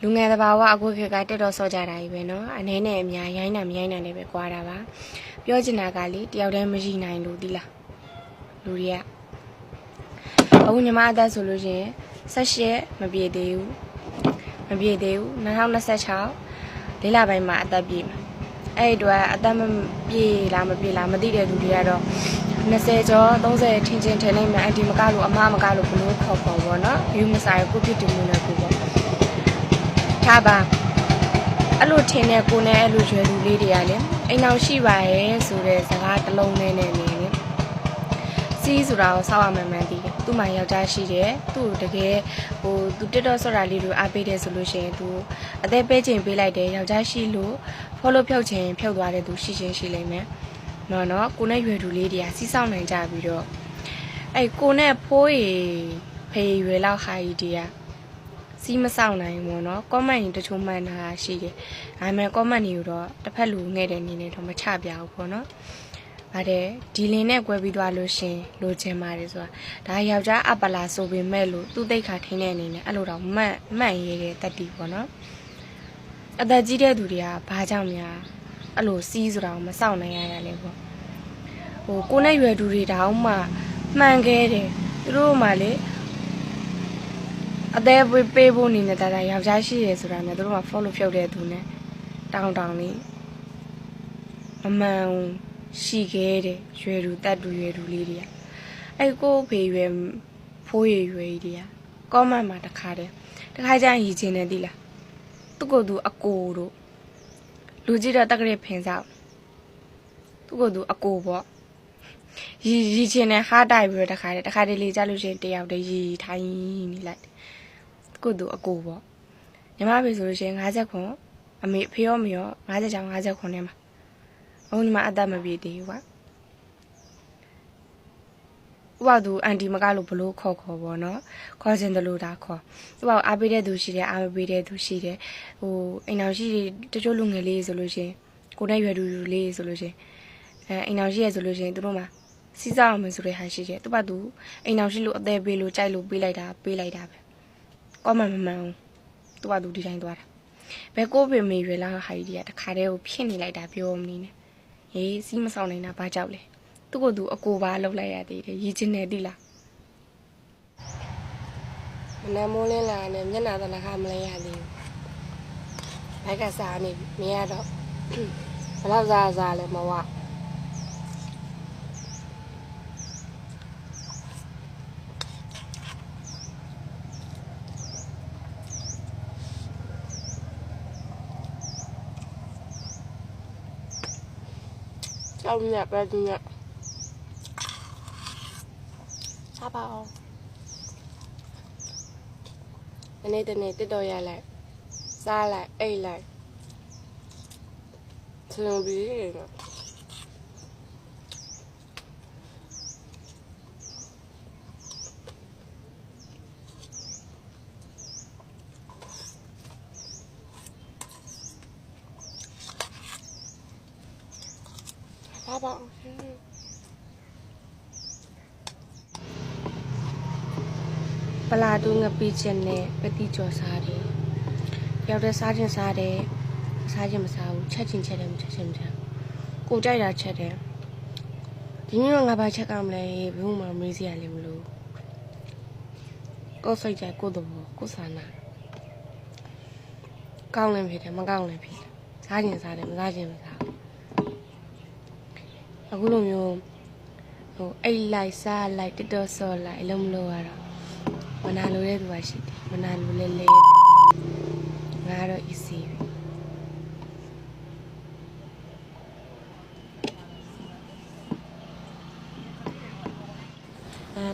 လူငယ်တဘာဝအခုခေတ်ကတက်တော့စောကြတာကြီးပဲနော်အနေနဲ့အများရိုင်းတာမရိုင်းတာလည်းပဲကွာတာပါပြောချင်တာကလေတယောက်တည်းမရှိနိုင်လို့ဒီလားလူတွေကအခုညီမအသက်ဆိုလို့ရှိရင်18မပြည့်သေးဘူး2026 4လပိုင်းမှာအသက်ပြည့်မှာအဲ့အတွက်အသက်မပြည့်လားမပြည့်လားမသိတဲ့လူတွေကတော့20ကျော်30ထင်ချင်းထင်နေမှအန်တီမကလို့အမမကလို့ဘလို့ခေါ်ပေါ်ပေါ့နော်ယူမဆိုင်ကိုဖြစ်တယ်လို့လည်းကိုပေါ့ထားပါအဲ့လိုထင်တဲ့ကိုနဲ့အဲ့လိုရွယ်လူလေးတွေကလည်းအိမ်အောင်ရှိပါရဲ့ဆိုတဲ့စကားတစ်လုံးနဲ့နေနေစီးဆိုတာကိုစောက်ရမှန်တည်တယ်သူ့မှာယောက်ျားရှိတယ်သူ့တကယ်သူတက်တော့ဆော့တာလေးတွေအားပေးတယ်ဆိုလို့ရှိရင်သူအသက်ပေးချိန်ပေးလိုက်တယ်ယောက်ျားရှိလို့ follow ဖြုတ်ခြင်းဖြုတ်သွားတဲ့သူရှိချင်းရှိလိမ့်မယ်နော်ကိုနဲ့ရွယ်သူလေးတွေကစီးဆောင်နိုင်ကြပြီးတော့အဲ့ကိုနဲ့ဖိုးရီဖေးရွယ်လောက်ဟာကြီးတွေကစီးမဆောင်နိုင်ဘူးနော် comment တချို့မှန်တာရှိတယ်ဒါပေမဲ့ comment တွေကိုတော့တစ်ဖက်လူငဲ့တဲ့အနေနဲ့တော့မချပြဘူးပေါ့နော်ပါတယ်ဒီလင်းနဲ့ကွဲပြီးသွားလို့ရှင်လိုချင်ပါတယ်ဆိုတာဒါယောက်ျားအပလာဆိုပေမဲ့လို့သူ့တိတ်ခါထင်းတဲ့အနေနဲ့အဲ့လိုတော့မှန်ရဲတဲ့တက်တီပေါ့နော်အသက်ကြီးတဲ့သူတွေကဘာကြောင့်များအဲ့လိုစီးဆိုတာကိုမစောင့်နိုင်ရတာလဲပေါ့ကိုနဲ့ရွယ်သူတွေတောင်မှမှန်ခဲ့တယ်သူတို့မှလေအသေးပေးဖို့နေနေတာယောက်ျားရှိရဆိုတာနဲ့သူတို့က follow ဖြုတ်တဲ့သူနဲ့တောင်းလေးမမှန်ရှိခဲ့တဲ့ရွယ်သူတက်သူရွယ်သူလေးတွေကအဲ့ကိုဖေရွယ်ဖိုးရွယ်ကြီးတွေက comment မှာတခါကျရင်ရည်ချင်းနေသီးလားသူကသူအကိုတို့လူကြီးတော့တက်ကလေးဖင်စားသူကသူအကိုပေါ့ရည်ချင်းနဲ့ဟားတိုက်ပြီးတော့တခါတည်းလေးကြလို့ရှိရင်တယောက်တည်းရည်ထိုင်းနေလိုက်သူကသူအကိုပေါ့ညီမဖေဆိုလို့ရှိရင်50ခွန်အမေဖေရောမေရော50ချောင်း50ခွန်နဲ့မှာအခုညီမအသက်မပြည့်သေးဘူးကွာဥပဒေအန်တီမကလို့ဘလို့ခေါ်ပေါ့နော်ခေါ်စင်တယ်လို့ဒါခေါ်သူကအားပေးတဲ့သူရှိတယ်အားမပေးတဲ့သူရှိတယ်အိမ်အောင်ရှိတချို့လူငယ်လေးဆိုလို့ရှိရင်ကိုနဲ့ရွယ်သူလေးဆိုလို့ရှိရင်အိမ်အောင်ရှိရဆိုလို့ရှိရင်သူတို့မှာစီးစားအောင်မယ်ဆိုတဲ့ဟာရှိတယ်သူကသူအိမ်အောင်ရှိလို့အသေးပေးလို့ကြိုက်လို့ပေးလိုက်တာပဲကောမမမှန်ဘူးသူကသူဒီတိုင်းသွားတာဘယ်ကိုပေမေရွယ်လာဟာကြီးတခါတည်းကိုဖြစ်နေလိုက်တာပြောမနေနဲ့ဟေးစီးမဆောင်နိုင်တာဘာကြောက်လဲသူကသူအကိုပါလောက်လိုက်ရသေးတယ်ရည်ချင်းနေတိလားမနမိုးလင်းလာနဲ့မျက်နှာသနာခမလဲရသေးဘူးဘိုက်ကစားနေမရတော့ဘလောက်စားလဲမဝကြောက်မြတ်ပဲဒီညစားပါအောင်ဒီနေ့တက်တော့ရလိုက်စားလိုက်အိတ်လိုက်ဆင်ပြီးနော်စားပါအောင်ပလာတူငပိချက်နဲ့ပတိကျော်စားတယ်ရောက်တဲ့စားခြင်းစားတယ်စားခြင်းမစားဘူးချက်ချင်းချက်တယ်မချက်ချင်းမချက်ကိုကြိုက်တာချက်တယ်ဒီနေ့တော့ငါဘာချက်ကမလဲဘယ်မှမေးစရာလည်းမလိုကိုစိတ်ကြကိုတော့ကိုစာနာကောင်းလည်းဖြစ်တယ်မကောင်းလည်းဖြစ်တယ်စားခြင်းစားတယ်မစားခြင်းမစားဘူးအခုလိုမျိုးအိတ်လိုက်စားလိုက်တက်တော့ဆော့လိုက်အလုံးမလို့ရတော့မနာလိုတဲ့သူကရှိတယ်မနာလိုလဲငါတော့ easy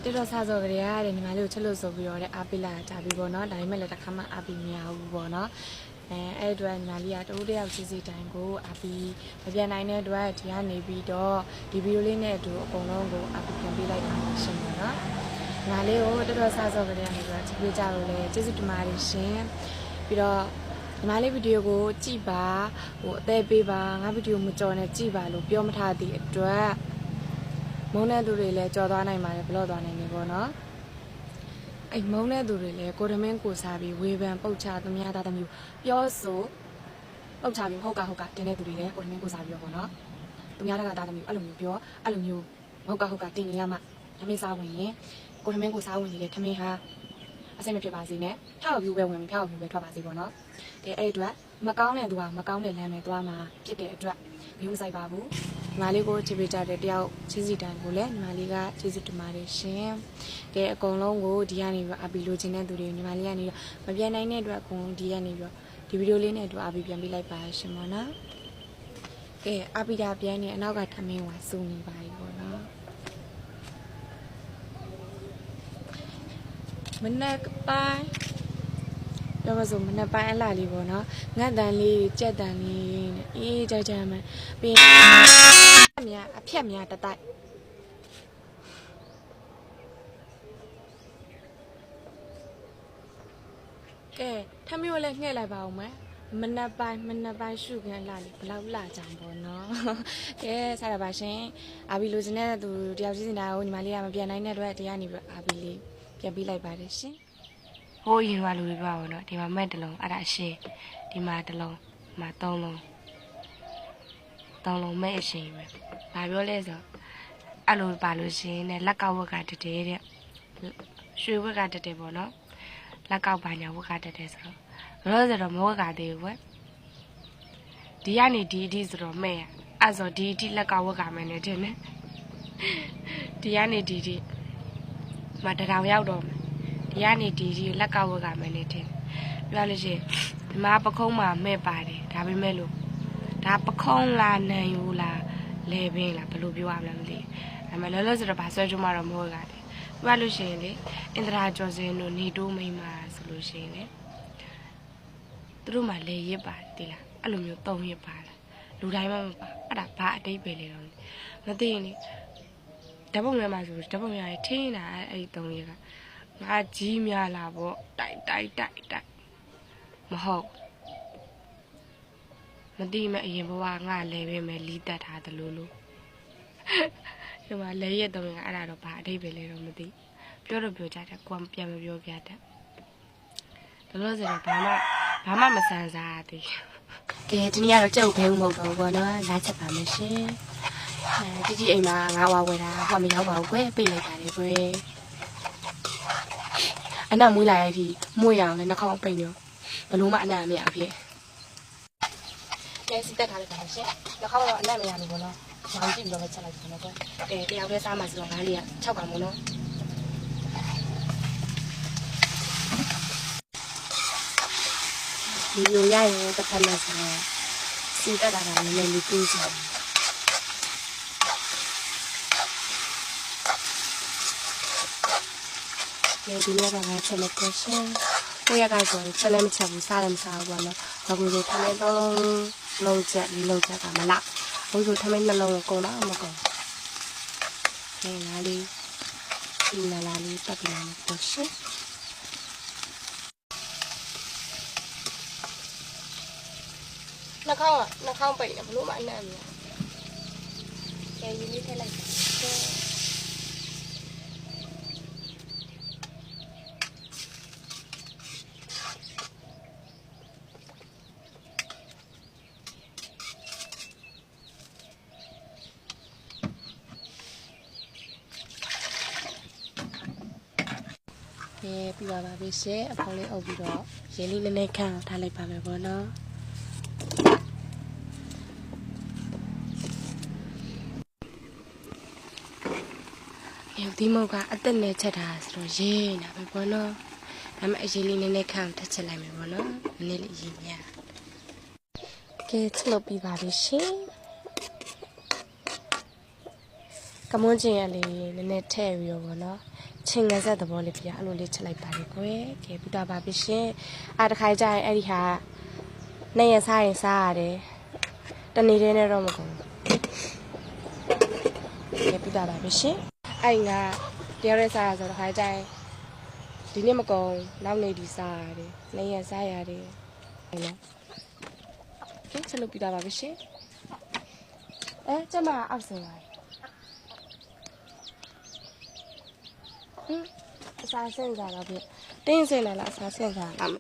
တက်တော့စားစော်ကြရတယ်ညီမလေးကိုချက်လို့ဆိုပြီးတော့အားပေးလာတာပြီပေါ့နော်ဒါပေမဲ့လည်းတစ်ခါမှအားပေးမရဘူးပေါ့နော်အဲ့အတွက်ညီမလေးကတူတယောက်စီစီတိုင်းကိုအားပေးမပြန်နိုင်တဲ့အတွက်ဒီကနေပြီးတော့ဒီဗီဒီယိုလေးနဲ့အတူအကုန်လုံးကိုအားပေးပြန်ပေးလိုက်တာရှင်ပေါ့နော်ငါလေးကိုတော်တော်စားစော်ကြရတယ်ဆိုတာကြည့်ပြကြလို့လေကျေးဇူးတင်ပါတယ်ရှင်ပြီးတော့ညီမလေးဗီဒီယိုကိုကြည့်ပါအသေးပေးပါငါဗီဒီယိုမကြော်နဲ့ကြည့်ပါလို့ပြောမထားသည့်အတွက်မုန်းတဲ့သူတွေလည်းကြော်သွားနိုင်ပါတယ်ဘလော့သွားနိုင်တယ်ပေါ့နော် အဲ့မုန်းတဲ့သူတွေလည်းကိုရမင်းကိုစားပြီးဝေဖန်ပုတ်ချသူများသားသမီးပြောဆိုပုတ်ချပြီးဟုတ်ကတင်းတဲ့သူတွေလည်းကိုရမင်းကိုစားပြီးတော့ပေါ့နော်သူများသားသမီးအဲ့လိုမျိုးပြောအဲ့လိုမျိုးဟုတ်ကတင်းနေရမှထမင်းစားဝင်ရင်ကိုရမင်းကိုစားဝင်နေတဲ့ထမင်းဟာအဆင်မပြေပါစေနဲ့ဖြောက်ပြူပဲဝင်ဖြောက်ပြူပဲထွက်ပါစေပေါ့နော်တဲ့အဲ့အတွက်မကောင်းတဲ့သူကမကောင်းတဲ့လမ်းပဲသွားမှာဖြစ်တဲ့အတွက်မယူဆိုင်ပါဘူးညီမလေးကိုချစ်ပေးကြတဲ့တယောက်ချစ်စီတန်ကိုလည်းညီမလေးကချစ်စစ်တမားတယ်ရှင်ကဲအကုန်လုံးကိုဒီကနေပြီးအပီလိုချင်တဲ့သူတွေညီမလေးကနေပြီးမပြတ်နိုင်တဲ့အတွက်အကုန်ဒီကနေပြီးဒီဗီဒီယိုလေးနဲ့အပီပြန်ပေးလိုက်ပါရှင်ပေါ့နော်ကဲအပီတာပြန်နေအနောက်ကထမင်းဝါစုနေပါပြီပေါ့နော်မနက်ပိုင်းတော့မဆိုမနက်ပိုင်းအလှလေးပေါ့နော်ငတ်တန်လေးကြက်တန်လေးနဲ့အေးကြမှပြီးအဖြက်များတတိုက်ကဲထမင်းကိုလည်းငှဲ့လိုက်ပါဦးမယ်မနက်ပိုင်းရှုခန်းလှလေးဘလောက်လှကြံပေါ့နော်ကဲစားရပါရှင်အာဘီလိုချင်တဲ့သူတယောက်ချင်းစင်တာကိုညီမလေးကမပြန်နိုင်တဲ့အတွက်တရားနေပြီးအာဘီလေးပြန်ပြီးလိုက်ပါတယ်ရှင်ဟိုးရင်ကလူတွေပါဘောနော်ဒီမှာမဲ့တလုံးအဲ့ဒါအရှင်ဒီမှာတလုံးဒီမှာသုံးလုံးမဲ့အရှင်ပဲဘာပြောလဲဆိုအဲ့လိုပါလို့ရှင်နဲ့လက်ကဝက်ကတတဲတဲ့ရွှေဝက်ကတတဲပေါ့နော်လက်ကောက်ပါညာဝက်ကတတဲဆိုတော့ရောစတော့မဝက်ကသေးဘူးကွဒီကနေဒီအထိဆိုတော့မဲ့အဲ့ဆိုဒီအထိလက်ကဝက်ကမယ်နဲ့တင်နေဒီကနေဒီအထိမတထောင်ရောက်တော့ဒီကနေဒီလက်ကဝက်ကမယ်နဲ့တင်ပြောလို့ရှိရင်ဒီမှာပခုံးမှာမဲ့ပါတယ်ဒါပေမဲ့လို့ဒါပခုံးလားနံယူလားလေပင်လားဘယ်လိုပြောရမလဲမသိဒါပေမဲ့လောလောဆယ်တော့ဗာဆွဲကြမှာတော့မဟုတ်ကတည်းပြောလို့ရှိရင်လေအင်ဒရာကျော်စင်တို့နေတိုးမိမဆိုလို့ရှိရင်လေသူတို့မှလေရစ်ပါတယ်တိလားအဲ့လိုမျိုး3ရစ်ပါလားလူတိုင်းမှမပါအဲ့ဒါဘာအတိတ်ပဲလေတော့မသိရင်လေဓာတ်ပုံထဲမှာဆိုဓာတ်ပုံရထင်းတာအဲ့ဒီ3ရက်ကငါကြီးများလာပေါ့တိုက်မဟုတ်မသိမဲ့အရင်ဘဝငါလဲပဲမယ်လီးတက်ထားတယ်လို့ဒီမှာလဲရက်3ရက်ကအဲ့ဒါတော့ဘာအတိတ်ပဲလေတော့မသိပြောတော့ပြောကြတယ်ကိုကပြန်မပြောပြတတ်လောလောဆယ်တော့ဘာမှမဆန်းစားသေးကဲဒီနေ့ကတော့ကြောက်ဘဲဦးမဟုတ်တော့ဘောနော်လာချက်ပါမယ်ရှင်တီအိမ်မှာငါဝါဝယ်တာဟောမရောက်ပါဘူးကွယ်ပြေးလိုက်ပါလေကွယ်အနံ့မွေးလာရပြီမွေးရအောင်လည်းနှာခေါင်းပိတ်ရောဘလို့မှအနံ့မရဘူးကဲစစ်တက်ထားလိုက်ပါရှင်နှာခေါင်းတော့အနံ့မရဘူးဘောနော်ဆောင်းကြည့်ပြီးတော့ချက်လိုက်ပါမယ်ကွယ်တယောက်တည်းစားမှဆိုတော့ငါးလေးက6ပါမို့နော်ဒီလိုရရင်တစ်ခါမှဆိုစီတက်တာကလည်းလည်းလေးကိုးစီဒီနေ့ကငါချက်လက်ကိုရှင်ကိုရကဆိုချက်လက်မချက်ဘူးစားလည်းမစားဘူးပေါ့နော်ဘာလို့လဲထမင်း3လုံးချက်4လုံးချက်ကမလားဘို့ဆိုထမင်း2လုံးကိုကုန်တော့မကုန်ခဲငါလေးဒီလာလေးတက်ပြီးတော့ရှင်နှာခေါင်းပိတ်တယ်ဘလို့မှအနံ့မရကဲရင်းလေးထည့်လိုက်ပြပါပါပြီရှင်အဖော်လေးအုပ်ပြီးတော့ရင်းလေးနည်းနည်းခန့်ထားလိုက်ပါမယ်ပေါ့နော်ဒီမောက်ကအသက်နဲ့ချက်တာဆိုတော့ရေးနေတာပဲပေါ့နော်ဒါပေမဲ့အရေးလေးနည်းနည်းခန့်ထက်ချက်လိုက်မယ်ပေါ့နော်နည်းနည်းလေးရေးမြကဲချက်လို့ပြီးပါပြီရှင်ကမွန်းချင်းရလေးနည်းနည်းထည့်ပြီးတော့ပေါ့နော်ချင်းငဆက်သဘောလေးပြအဲ့လိုလေးချက်လိုက်ပါလေကွယ်ကဲပြတာပါပြီရှင်အားတစ်ခါကြရင်အဲ့ဒီဟာနှစ်ရက်စားရင်စားရတယ်တနေ့တည်းနဲ့တော့မကုန်ကဲပြတာပါပြီရှင်အဲ့ငါတရားရဲစားရဆိုတော့ခါကြရင်ဒီနေ့မကုန်နောက်နေ့ဒီစားရတယ်နှစ်ရက်စားရတယ်နော်ကဲချက်လို့ပြတာပါပြီရှင်ကျမအောက်ဆင်းလာ အစာဆင့်ကြတာဖြင့်တင်းစင်လာလားအစာဆင့်ကြလား